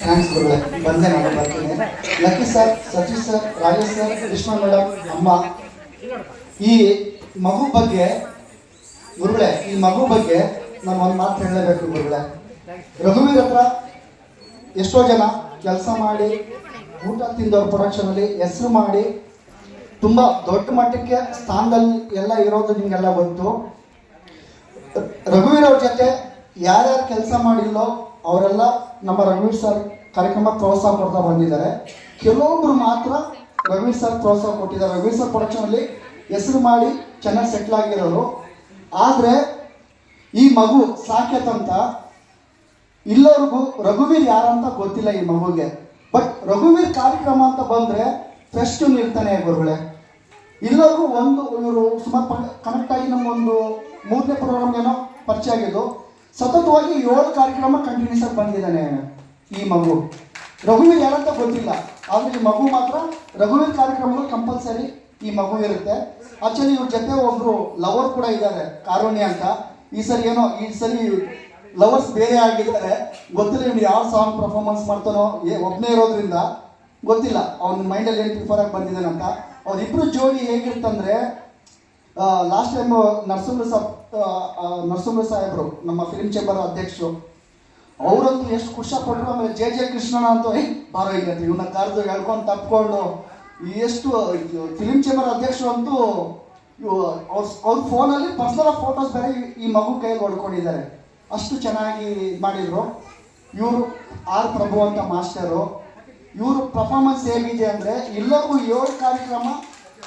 Thanks ಗುರುಗಳೇ, ಬಂದೆ ನಾನು ಬರ್ತೀನಿ. Lucky sir, Satish sir, Rajesh sir, Krishna madam, ಅಮ್ಮ, ಈ ಮಗು ಬಗ್ಗೆ ಗುರುಗಳೇ, ಈ ಮಗು ಬಗ್ಗೆ ನಾನು ಒಂದು ಮಾತು ಹೇಳಲೇಬೇಕು ಗುರುಗಳೇ. ರಘುವೀರ್ ಹತ್ರ ಎಷ್ಟೋ ಜನ ಕೆಲಸ ಮಾಡಿ ಊಟ ತಿಂದವ್ರ ಪ್ರೊಡಕ್ಷನಲ್ಲಿ ಹೆಸರು ಮಾಡಿ ತುಂಬ ದೊಡ್ಡ ಮಟ್ಟಕ್ಕೆ ಸ್ಥಾನದಲ್ಲಿ ಎಲ್ಲ ಇರೋದು ನಿಮಗೆಲ್ಲ ಗೊತ್ತು. ರಘುವೀರ್ ಅವ್ರ ಜೊತೆ ಯಾರ್ಯಾರು ಕೆಲಸ ಮಾಡಿಲ್ಲೋ ಅವರೆಲ್ಲ ನಮ್ಮ ರಘುವೀರ್ ಸರ್ ಕಾರ್ಯಕ್ರಮ ಪ್ರೋತ್ಸಾಹ ಕೊಡ್ತಾ ಬಂದಿದ್ದಾರೆ. ಕೆಲವೊಬ್ರು ಮಾತ್ರ ರಘುವೀರ್ ಸರ್ ಪ್ರೋತ್ಸಾಹ ಕೊಟ್ಟಿದ್ದಾರೆ. ರಘುವೀರ್ ಸರ್ ಪ್ರೊಡಕ್ಷನಲ್ಲಿ ಹೆಸರು ಮಾಡಿ ಚೆನ್ನಾಗಿ ಸೆಟ್ಲ್ ಆಗಿರೋರು. ಆದರೆ ಈ ಮಗು ಸಾಕೇತಂತ ಇಲ್ಲವ್ರಿಗೂ ರಘುವೀರ್ ಯಾರಂತ ಗೊತ್ತಿಲ್ಲ ಈ ಮಗುಗೆ. ಬಟ್ ರಘುವೀರ್ ಕಾರ್ಯಕ್ರಮ ಅಂತ ಬಂದರೆ ಫ್ರೆಶ್ ಇರ್ತಾನೆ ಗುರುಗಳೇ. ಇಲ್ಲರಿಗೂ ಒಂದು ಇವರು ಸುಮಾರು ಕನೆಕ್ಟ್ ಆಗಿ ನಮಗೊಂದು 3ನೇ ಪ್ರೋಗ್ರಾಮ್ಗೇನೋ ಪರಿಚಯ ಆಗಿದ್ದು. ಸತತವಾಗಿ 7 ಕಾರ್ಯಕ್ರಮ ಕಂಟಿನ್ಯೂಸ್ ಆಗಿ ಬಂದಿದ್ದಾನೆ ಈ ಮಗು. ರಘುವೀರ್ ಯಾರಂತ ಗೊತ್ತಿಲ್ಲ, ಆದರೆ ಈ ಮಗು ಮಾತ್ರ ರಘುವೀರ್ ಕಾರ್ಯಕ್ರಮಗಳು ಕಂಪಲ್ಸರಿ ಈ ಮಗು ಇರುತ್ತೆ. ಆಕ್ಚುಲಿ ಇವ್ರ ಜೊತೆ ಒಬ್ರು ಲವರ್ ಕೂಡ ಇದ್ದಾರೆ, ಕಾರುಣ್ಯ ಅಂತ. ಈ ಸರಿ ಲವರ್ಸ್ ಬೇರೆ ಆಗಿದ್ದಾರೆ. ಗೊತ್ತಿಲ್ಲ ಇವ್ನು ಯಾವ ಸಾಂಗ್ ಪರ್ಫಾರ್ಮೆನ್ಸ್ ಮಾಡ್ತಾನೋ, ಒಬ್ಬನೇ ಇರೋದ್ರಿಂದ ಗೊತ್ತಿಲ್ಲ ಅವ್ನ ಮೈಂಡಲ್ಲಿ ಏನು ಪ್ರಿಫರ್ ಆಗಿ ಬಂದಿದ್ದಾನಂತ. ಅವ್ರಿಬ್ರು ಜೋಡಿ ಹೇಗಿರ್ತಂದ್ರೆ, ಲಾಸ್ಟ್ ಟೈಮ್ ನರಸಿಂಹ ಸಾಹೇಬರು ನಮ್ಮ ಫಿಲ್ಮ್ ಚೇಂಬರ್ ಅಧ್ಯಕ್ಷರು, ಅವರಂತೂ ಎಷ್ಟು ಖುಷಿಪಟ್ಟರು. ಆಮೇಲೆ ಜೆ ಕೃಷ್ಣಣ್ಣ ಅಂತೂ ಬಾರೋ ಇಲ್ಲ ಇವನ್ನ ಕರೆದು ಹೇಳ್ಕೊಂಡು ತಪ್ಕೊಂಡು ಎಷ್ಟು ಫಿಲ್ಮ್ ಚೇಂಬರ್ ಅಧ್ಯಕ್ಷರು ಅಂತೂ ಅವ್ರ ಫೋನಲ್ಲಿ ಪರ್ಸನಲ್ ಫೋಟೋಸ್ ಬೇರೆ ಈ ಮಗು ಕೈಯಲ್ಲಿ ಹೊಡ್ಕೊಂಡಿದ್ದಾರೆ. ಅಷ್ಟು ಚೆನ್ನಾಗಿ ಮಾಡಿದರು. ಇವರು ಆರ್ ಪ್ರಭು ಅಂತ ಮಾಸ್ಟರು. ಇವರು ಪರ್ಫಾರ್ಮೆನ್ಸ್ ಹೇಗಿದೆ ಅಂದರೆ ಎಲ್ಲರಿಗೂ 7 ಕಾರ್ಯಕ್ರಮ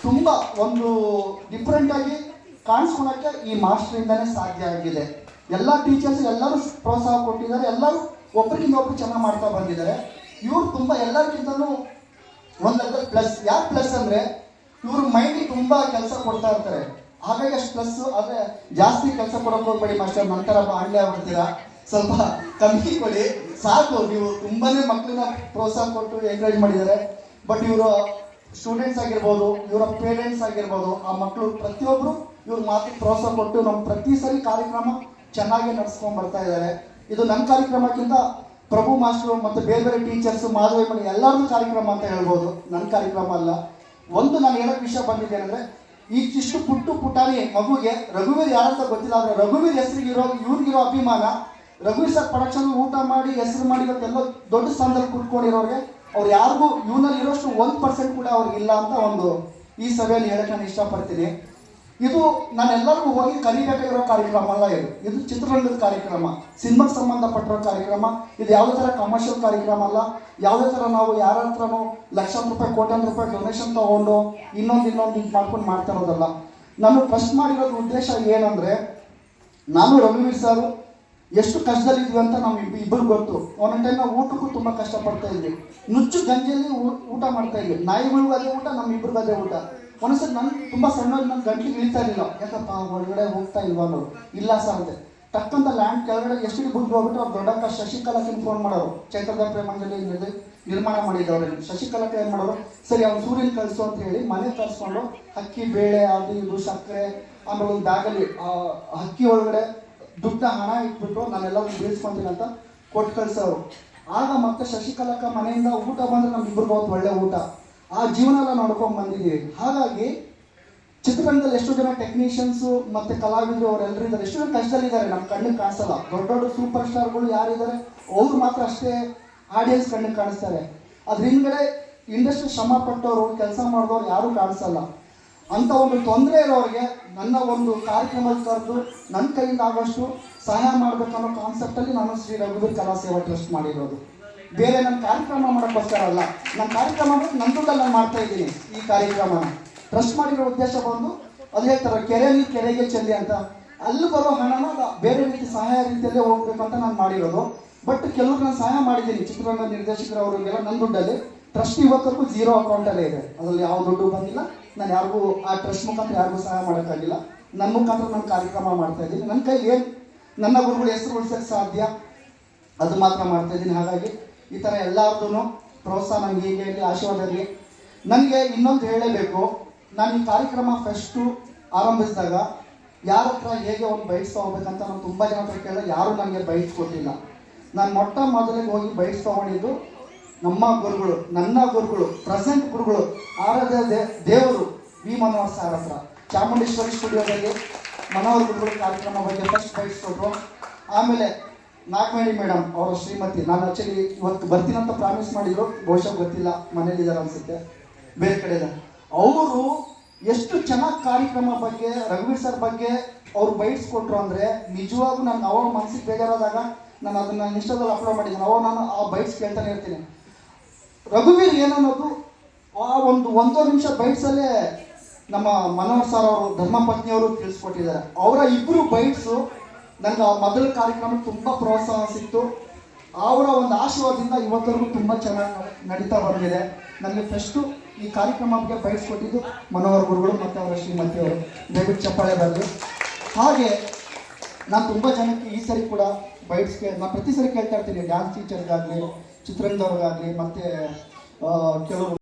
ತುಂಬ ಒಂದು ಡಿಫ್ರೆಂಟಾಗಿ ಕಾಣಿಸ್ಕೊಳಕ್ಕೆ ಈ ಮಾಸ್ಟ್ರಿಂದನೇ ಸಾಧ್ಯ ಆಗಿದೆ. ಎಲ್ಲ ಟೀಚರ್ಸ್ ಎಲ್ಲರೂ ಪ್ರೋತ್ಸಾಹ ಕೊಟ್ಟಿದ್ದಾರೆ. ಎಲ್ಲರೂ ಒಬ್ರಿಗಿಂತ ಒಬ್ರು ಚೆನ್ನಾಗಿ ಮಾಡ್ತಾ ಬಂದಿದ್ದಾರೆ. ಇವರು ತುಂಬ ಎಲ್ಲರಿಗಿಂತಲೂ ಒಂದು ಪ್ಲಸ್. ಯಾಕೆ ಪ್ಲಸ್ ಅಂದರೆ ಇವರು ಮೈಂಡಿಗೆ ತುಂಬ ಕೆಲಸ ಕೊಡ್ತಾ ಇರ್ತಾರೆ, ಹಾಗಾಗಿ ಅಷ್ಟು ಪ್ಲಸ್ಸು. ಆದರೆ ಜಾಸ್ತಿ ಕೆಲಸ ಕೊಡೋಕೆ ಹೋಗ್ಬೇಡಿ ಮಾಸ್ಟರ್, ನಂತರ ಹಳ್ಳಿ ಆಗ್ಬಿಡ್ತೀರಾ, ಸ್ವಲ್ಪ ಕಮ್ಮಿ ಕೊಡಿ ಸಾಕು. ನೀವು ತುಂಬಾ ಮಕ್ಕಳನ್ನ ಪ್ರೋತ್ಸಾಹ ಕೊಟ್ಟು ಎಂಕರೇಜ್ ಮಾಡಿದ್ದಾರೆ. ಬಟ್ ಇವರು ಸ್ಟೂಡೆಂಟ್ಸ್ ಆಗಿರ್ಬೋದು, ಇವರ ಪೇರೆಂಟ್ಸ್ ಆಗಿರ್ಬೋದು, ಆ ಮಕ್ಕಳು ಪ್ರತಿಯೊಬ್ಬರು ಇವ್ರ ಮಾತಿಗೆ ಪ್ರೋತ್ಸಾಹ ಕೊಟ್ಟು ನಮ್ಮ ಪ್ರತಿ ಸರಿ ಕಾರ್ಯಕ್ರಮ ಚೆನ್ನಾಗಿ ನಡೆಸ್ಕೊಂಡು ಬರ್ತಾ ಇದ್ದಾರೆ. ಇದು ನನ್ನ ಕಾರ್ಯಕ್ರಮಕ್ಕಿಂತ ಪ್ರಭು ಮಾಸ್ಟರು ಮತ್ತು ಬೇರೆ ಬೇರೆ ಟೀಚರ್ಸು, ಮಾಧವಿ ಮಣಿ ಎಲ್ಲರದ್ದು ಕಾರ್ಯಕ್ರಮ ಅಂತ ಹೇಳ್ಬೋದು, ನನ್ನ ಕಾರ್ಯಕ್ರಮ ಅಲ್ಲ. ಒಂದು ನಾನು ಹೇಳೋಕ್ಕೆ ವಿಷಯ ಬಂದಿದ್ದೇನೆ ಅಂದರೆ, ಈ ಇಷ್ಟು ಪುಟಾಣಿ ಮಗುಗೆ ರಘುವೀರ್ ಯಾರಂತ ಗೊತ್ತಿಲ್ಲ. ಆದರೆ ರಘುವೀರ್ ಹೆಸರಿಗಿರೋ ಇವ್ರಿಗಿರೋ ಅಭಿಮಾನ, ರಘುವೀರ್ ಸರ್ ಪ್ರೊಡಕ್ಷನ್ ಊಟ ಮಾಡಿ ಹೆಸರು ಮಾಡಿ ಇವತ್ತೆಲ್ಲ ದೊಡ್ಡ ಸ್ಥಾನದಲ್ಲಿ ಕೂತ್ಕೊಂಡಿರೋರಿಗೆ ಅವ್ರು ಯಾರಿಗೂ ಇವನಲ್ಲಿ ಇರೋಷ್ಟು 1% ಕೂಡ ಅವ್ರಿಗಿಲ್ಲ ಅಂತ ಒಂದು ಈ ಸಭೆಯಲ್ಲಿ ಹೇಳಕ್ಕೆ ನಾನು ಇಷ್ಟಪಡ್ತೀನಿ. ಇದು ನಾನೆಲ್ಲರಿಗೂ ಹೋಗಿ ಕಲಿಬೇಕಾಗಿರೋ ಕಾರ್ಯಕ್ರಮ ಅಲ್ಲ. ಇದು ಚಿತ್ರರಂಗದ ಕಾರ್ಯಕ್ರಮ, ಸಿನಿಮಾಗೆ ಸಂಬಂಧಪಟ್ಟಿರೋ ಕಾರ್ಯಕ್ರಮ. ಇದು ಯಾವುದೇ ಥರ ಕಮರ್ಷಿಯಲ್ ಕಾರ್ಯಕ್ರಮ ಅಲ್ಲ. ಯಾವುದೇ ಥರ ನಾವು ಯಾರ ಹತ್ರನೂ ಲಕ್ಷಾಂತರ ರೂಪಾಯಿ ಕೋಟ್ಯಾಂತರ ರೂಪಾಯಿ ಡೊನೇಷನ್ ತೊಗೊಂಡು ಇನ್ನೊಂದು ಇದು ಮಾಡ್ಕೊಂಡು ಮಾಡ್ತಾ ಇರೋದಲ್ಲ. ನಾನು ಟ್ರಸ್ಟ್ ಮಾಡಿರೋದು ಉದ್ದೇಶ ಏನಂದರೆ, ನಾನು ರಘುವೀರ್ ಸರ್ ಎಷ್ಟು ಕಷ್ಟದಲ್ಲಿದ್ವಿ ಅಂತ ನಾವು ಇಬ್ಬರು ಗೊತ್ತು. ಒಂದೊಂದು ಟೈಮ್ ನಾವು ಊಟಕ್ಕೂ ತುಂಬ ಕಷ್ಟಪಡ್ತಾ ಇದ್ವಿ. ನುಚ್ಚು ಗಂಜಿಯಲ್ಲಿ ಊಟ ಮಾಡ್ತಾ ಇದ್ವಿ. ನಾಯಿಗಳಿಗೂ ಅದೇ ಊಟ, ನಮ್ಮಿಬ್ಬರಿಗೂ ಅದೇ ಊಟ. ಒಂದ್ಸರಿ ನಾನು ತುಂಬ ಸಣ್ಣವಾಗಿ ನನ್ನ ಗಂಟ್ಲಿಗೆ ಇಳಿತಾ ಇರಲಿಲ್ಲ. ಯಾಕಪ್ಪ ಹೊರಗಡೆ ಹೋಗ್ತಾ ಇಲ್ವಾ ಅನ್ನೋರು. ಇಲ್ಲ ಸರ್ ಅಂತೆ. ಟಕ್ಕಂತ ಲ್ಯಾಂಡ್ ಕೆಳಗಡೆ ಎಷ್ಟು ಬುದ್ಧಿ ಹೋಗ್ಬಿಟ್ಟು ಅವ್ರು ದೊಡ್ಡಕ್ಕ ಶಶಿಕಲಾಕ್ಕೆ ಫೋನ್ ಮಾಡೋರು. ಚೈತ್ರದ ಪ್ರೇಮಾಂಜಲಿ ನಿರ್ಮಾಣ ಮಾಡಿದ್ದವ್ರೆ. ಶಶಿಕಲಾಕ್ಕೆ ಏನು ಮಾಡೋರು, ಸರಿ ಅವ್ನು ಸೂರ್ಯನ ಕಳಿಸು ಅಂತ ಹೇಳಿ ಮನೆ ತರಿಸ್ಕೊಂಡು ಅಕ್ಕಿ, ಬೇಳೆ, ಅದು ಇದು ಸಕ್ಕರೆ, ಆಮೇಲೆ ಒಂದು ಬ್ಯಾಗಲ್ಲಿ ಅಕ್ಕಿ ಒಳಗಡೆ ದುಡ್ಡ ಹಣ ಇಟ್ಬಿಟ್ಟು ನಾನೆಲ್ಲ ಬೀಳ್ಸ್ಕೊತೀನಿ ಅಂತ ಕೊಟ್ಟು ಕಳಿಸೋರು. ಆಗ ಮತ್ತೆ ಶಶಿಕಲಾಕ್ಕ ಮನೆಯಿಂದ ಊಟ ಬಂದರೆ ನಮ್ಮಿಬ್ಬರಿಗೆ ಹೋಗ್ತು ಒಳ್ಳೆ ಊಟ. ಆ ಜೀವನ ಎಲ್ಲ ನೋಡ್ಕೊಂಡು ಬಂದಿದ್ದೀವಿ. ಹಾಗಾಗಿ ಚಿತ್ರರಂಗದಲ್ಲಿ ಎಷ್ಟೋ ಜನ ಟೆಕ್ನಿಷಿಯನ್ಸು ಮತ್ತು ಕಲಾವಿದರು ಅವರೆಲ್ಲರೂ ಇದ್ದಾರೆ. ಎಷ್ಟೋ ಜನ ಕಷ್ಟದಲ್ಲಿದ್ದಾರೆ, ನಮ್ಮ ಕಣ್ಣಿಗೆ ಕಾಣಿಸಲ್ಲ. ದೊಡ್ಡ ದೊಡ್ಡ ಸೂಪರ್ ಸ್ಟಾರ್ಗಳು ಯಾರಿದ್ದಾರೆ ಅವ್ರು ಮಾತ್ರ ಅಷ್ಟೇ ಆಡಿಯನ್ಸ್ ಕಣ್ಣಿಗೆ ಕಾಣಿಸ್ತಾರೆ. ಅದ್ರ ಹಿಂದ್ಗಡೆ ಇಂಡಸ್ಟ್ರಿ ಶ್ರಮ ಪಟ್ಟವರು, ಕೆಲಸ ಮಾಡಿದವ್ರು ಯಾರೂ ಕಾಣಿಸಲ್ಲ. ಅಂಥ ಒಂದು ತೊಂದರೆ ಇರೋರಿಗೆ ನನ್ನ ಒಂದು ಕಾರ್ಯಕ್ರಮದ ಕರೆದು ನನ್ನ ಕೈಯಿಂದ ಆಗೋಷ್ಟು ಸಹಾಯ ಮಾಡಬೇಕನ್ನೋ ಕಾನ್ಸೆಪ್ಟಲ್ಲಿ ನಾನು ಶ್ರೀ ರಘುವೀರ್ ಕಲಾ ಸೇವಾ ಟ್ರಸ್ಟ್ ಮಾಡಿರೋದು. ಬೇರೆ ನನ್ನ ಕಾರ್ಯಕ್ರಮ ಮಾಡೋಕ್ಕೋಸ್ಕರ ಅಲ್ಲ. ನನ್ನ ಕಾರ್ಯಕ್ರಮ ನನ್ನ ದುಡ್ಡಲ್ಲಿ ನಾನು ಮಾಡ್ತಾ ಇದ್ದೀನಿ. ಈ ಕಾರ್ಯಕ್ರಮನ ಟ್ರಸ್ಟ್ ಮಾಡಿರೋ ಉದ್ದೇಶ ಬಂದು ಅದು ಹೇಳ್ತಾರೆ, ಕೆರೆಗೆ ಚೆಲ್ಲಿ ಅಂತ. ಅಲ್ಲಿ ಬರೋ ಹಣನ ಬೇರೆ ರೀತಿ ಸಹಾಯ ರೀತಿಯಲ್ಲೇ ಹೋಗ್ಬೇಕಂತ ನಾನು ಮಾಡಿರೋದು. ಬಟ್ ಕೆಲವ್ರು ನಾನು ಸಹಾಯ ಮಾಡಿದ್ದೀನಿ, ಚಿತ್ರರಂಗ ನಿರ್ದೇಶಕರು ಅವರಿಗೆಲ್ಲ ನನ್ನ ದುಡ್ಡಲ್ಲಿ. ಟ್ರಸ್ಟ್ ಇವತ್ತವರೆಗೂ 0 ಅಕೌಂಟಲ್ಲೇ ಇದೆ, ಅದರಲ್ಲಿ ಯಾವ ದುಡ್ಡು ಬಂದಿಲ್ಲ. ನಾನು ಯಾರಿಗೂ ಆ ಟ್ರಸ್ಟ್ ಮುಖಾಂತರ ಯಾರಿಗೂ ಸಹಾಯ ಮಾಡೋಕ್ಕಾಗಿಲ್ಲ. ನನ್ನ ಮುಖಾಂತರ ನಾನು ಕಾರ್ಯಕ್ರಮ ಮಾಡ್ತಾ ಇದ್ದೀನಿ. ನನ್ನ ಕೈ ಏನು ನನ್ನ ಗುರುಗಳ ಹೆಸರು ಉಳಿಸೋಕ್ಕೆ ಸಾಧ್ಯ ಅದು ಮಾತ್ರ ಮಾಡ್ತಾ ಇದ್ದೀನಿ. ಹಾಗಾಗಿ ಈ ಥರ ಎಲ್ಲರದ್ದು ಪ್ರೋತ್ಸಾಹ ನನಗೆ ಹೀಗೆ ಇರಲಿ, ಆಶೀರ್ವಾದ ಇರಲಿ. ನನಗೆ ಇನ್ನೊಂದು ಹೇಳಲೇಬೇಕು, ನಾನು ಈ ಕಾರ್ಯಕ್ರಮ ಫಸ್ಟು ಆರಂಭಿಸಿದಾಗ ಯಾರ ಹತ್ರ ಹೇಗೆ ಒಂದು ಬೈಟ್ಸ್ ತೊಗೋಬೇಕಂತ ನಾನು ತುಂಬ ಜನ ಹತ್ರ ಕೇಳಿದ್ರೆ ಯಾರೂ ನನಗೆ ಬೈಟ್ಸ್ ಕೊಟ್ಟಿಲ್ಲ. ನಾನು ಮೊಟ್ಟ ಮೊದಲಿಗೆ ಹೋಗಿ ಬೈಕ್ಸ್ ತೊಗೊಂಡಿದ್ದು ನಮ್ಮ ಗುರುಗಳು, ನನ್ನ ಗುರುಗಳು, ಪ್ರೆಸೆಂಟ್ ಗುರುಗಳು, ಆರಾಧ್ಯ ದೇವರು ವಿ ಮನೋಹರ್ ಸರ್ ಹತ್ರ ಚಾಮುಂಡೇಶ್ವರಿ ಸ್ಟುಡಿಯೋದಲ್ಲಿ ಮನೋಹರ್ ಗುರುಗಳು ಕಾರ್ಯಕ್ರಮ ಬಗ್ಗೆ ಫಸ್ಟ್ ಬೈಕ್ಸ್ ಕೊಟ್ಟರು. ಆಮೇಲೆ ನಾಗಮಣಿ ಮೇಡಮ್ ಅವರ ಶ್ರೀಮತಿ, ನಾನು ಆ್ಯಕ್ಚುಲಿ ಇವತ್ತು ಬರ್ತೀನಂತ ಪ್ರಾಮಿಸ್ ಮಾಡಿದ್ರು, ಬಹುಶಃ ಗೊತ್ತಿಲ್ಲ, ಮನೇಲಿದ್ದಾರೆ ಅನಿಸುತ್ತೆ, ಬೇರೆ ಕಡೆ ಇದೆ. ಅವರು ಎಷ್ಟು ಚೆನ್ನಾಗಿ ಕಾರ್ಯಕ್ರಮ ಬಗ್ಗೆ, ರಘುವೀರ್ ಸರ್ ಬಗ್ಗೆ ಅವ್ರು ಬೈಟ್ಸ್ ಕೊಟ್ಟರು ಅಂದರೆ ನಿಜವಾಗೂ ನಾನು ಅವಾಗ ಮನಸ್ಸಿಗೆ ಬೇಜಾರಾದಾಗ ನಾನು ಅದನ್ನು ಇನ್ಸ್ಟಾದಲ್ಲಿ ಅಪ್ಲೋಡ್ ಮಾಡಿದ್ದೀನಿ. ಅವಾಗ ನಾನು ಆ ಬೈಟ್ಸ್ ಕೇಳ್ತಾನೆ ಇರ್ತೀನಿ. ರಘುವೀರ್ ಏನನ್ನೋದು ಆ ಒಂದೂವರೆ ನಿಮಿಷ ಬೈಟ್ಸಲ್ಲೇ ನಮ್ಮ ಮನೋಹರ್ ಸರ್ ಅವರು ಧರ್ಮಪತ್ನಿಯವರು ತಿಳಿಸ್ಕೊಟ್ಟಿದ್ದಾರೆ. ಅವರ ಇಬ್ಬರು ಬೈಟ್ಸು ನನಗೆ ಆ ಮೊದಲ ಕಾರ್ಯಕ್ರಮ ತುಂಬ ಪ್ರೋತ್ಸಾಹ ಸಿಕ್ತು. ಅವರ ಒಂದು ಆಶೀರ್ವಾದದಿಂದ ಇವತ್ತರೆಗೂ ತುಂಬ ಚೆನ್ನಾಗಿ ನಡೀತಾ ಬಂದಿದೆ. ನನಗೆ ಫಸ್ಟು ಈ ಕಾರ್ಯಕ್ರಮ ಬಗ್ಗೆ ಬೈಟ್ಸ್ ಕೊಟ್ಟಿದ್ದು ಮನೋಹರ್ ಗುರುಗಳು ಮತ್ತು ಅವರ ಶ್ರೀಮತಿಯವರು. ದಯವಿಟ್ಟು ಚಪ್ಪಾಳೆ ಬರಲಿ. ಹಾಗೆ ನಾನು ತುಂಬ ಜನಕ್ಕೆ ಈ ಸರಿ ಕೂಡ ಬೈಟ್ಸ್ಗೆ ನಾನು ಪ್ರತಿ ಸರಿ ಕೇಳ್ತಾ ಇರ್ತೀನಿ, ಡ್ಯಾನ್ಸ್ ಟೀಚರ್ಗಾಗಲಿ, ಚಿತ್ರರಂಗದವ್ರಿಗಾಗಲಿ, ಮತ್ತು ಕೆಲವರು